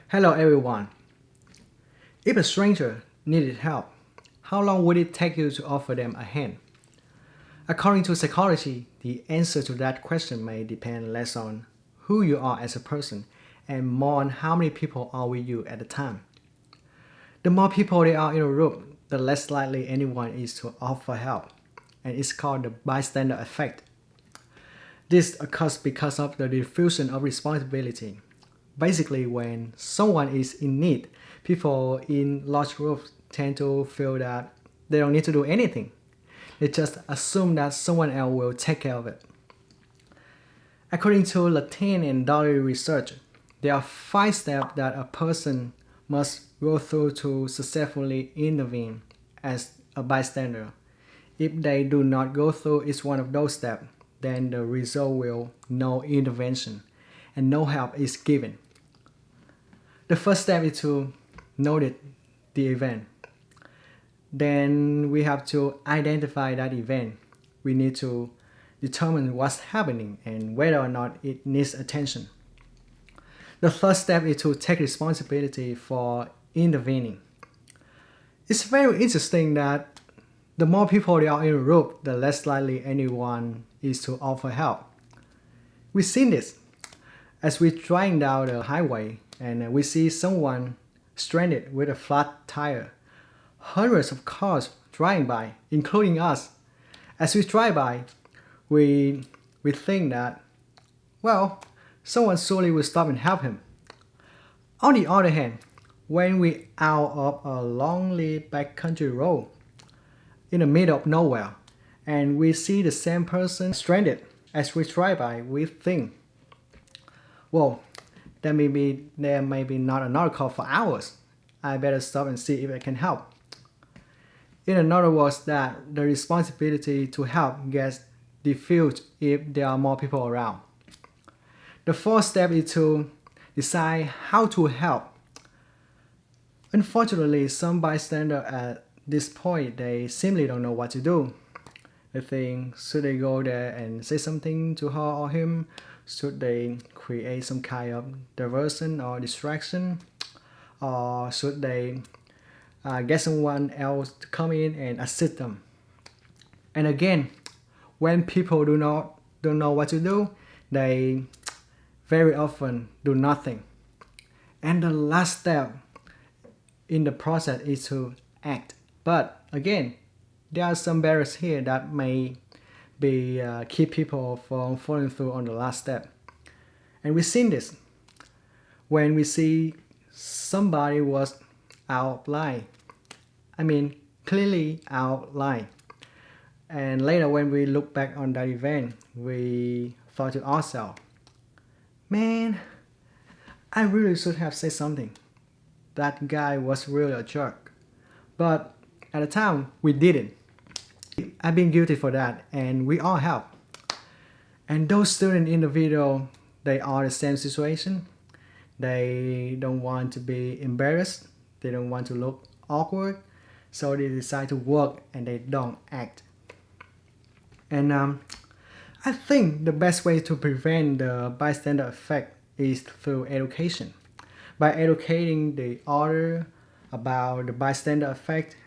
Hello everyone. If a stranger needed help, how long would it take you to offer them a hand? According to psychology, the answer to that question may depend less on who you are as a person and more on how many people are with you at the time. The more people there are in a room, the less likely anyone is to offer help, and it's called the bystander effect. This occurs because of the diffusion of responsibility. Basically, when someone is in need, people in large groups tend to feel that they don't need to do anything. They just assume that someone else will take care of it. According to Latin and Dolly research, there are 5 steps that a person must go through to successfully intervene as a bystander. If they do not go through each one of those steps, then the result will no intervention and no help is given. The first step is to notice the event. Then we have to identify that event. We need to determine what's happening and whether or not it needs attention. The third step is to take responsibility for intervening. It's very interesting that the more people there are in a room, the less likely anyone is to offer help. We've seen this as we're driving down the highway and we see someone stranded with a flat tire. Hundreds of cars driving by, including us. As we drive by, we think that, well, someone surely will stop and help him. On the other hand, when we're out of a lonely backcountry road in the middle of nowhere and we see the same person stranded as we drive by, we think, well, there may be not another car for hours. I better stop and see if I can help. In other words, that the responsibility to help gets diffused if there are more people around. The fourth step is to decide how to help. Unfortunately, some bystanders at this point, they simply don't know what to do. They think, should they go there and say something to her or him? Should they create some kind of diversion or distraction? Or should they get someone else to come in and assist them? And again, when people don't know what to do, they very often do nothing. And the last step in the process is to act. But again, there are some barriers here that may keep people from following through on the last step. And we've seen this when we see somebody was out of line. I mean, clearly out of line. And later when we look back on that event, we thought to ourselves, man, I really should have said something. That guy was really a jerk. But at the time, we didn't. I've been guilty for that, and we all have. And those students in the video, they are the same situation. They don't want to be embarrassed. They don't want to look awkward. So they decide to work and they don't act. And I think the best way to prevent the bystander effect is through education. By educating the other about the bystander effect,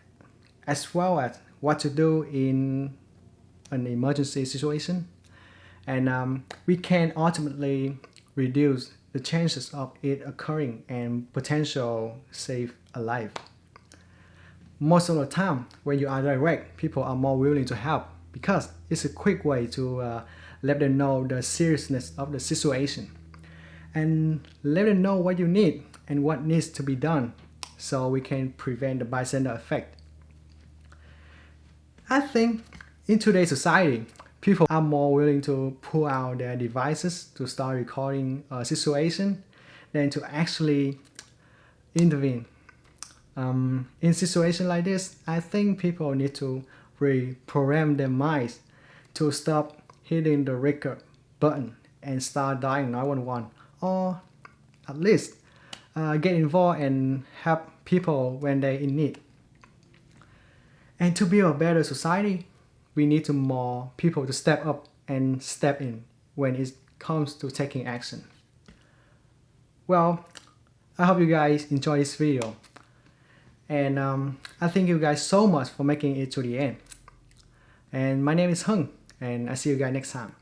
as well as what to do in an emergency situation. And we can ultimately reduce the chances of it occurring and potential save a life. Most of the time, when you are direct, people are more willing to help because it's a quick way to let them know the seriousness of the situation and let them know what you need and what needs to be done so we can prevent the bystander effect. I think in today's society, people are more willing to pull out their devices to start recording a situation than to actually intervene. In situations like this, I think people need to reprogram their minds to stop hitting the record button and start dialing 911, or at least get involved and help people when they're in need. And to build a better society, we need more people to step up and step in when it comes to taking action. Well, I hope you guys enjoy this video. And I thank you guys so much for making it to the end. And my name is Hung, and I see you guys next time.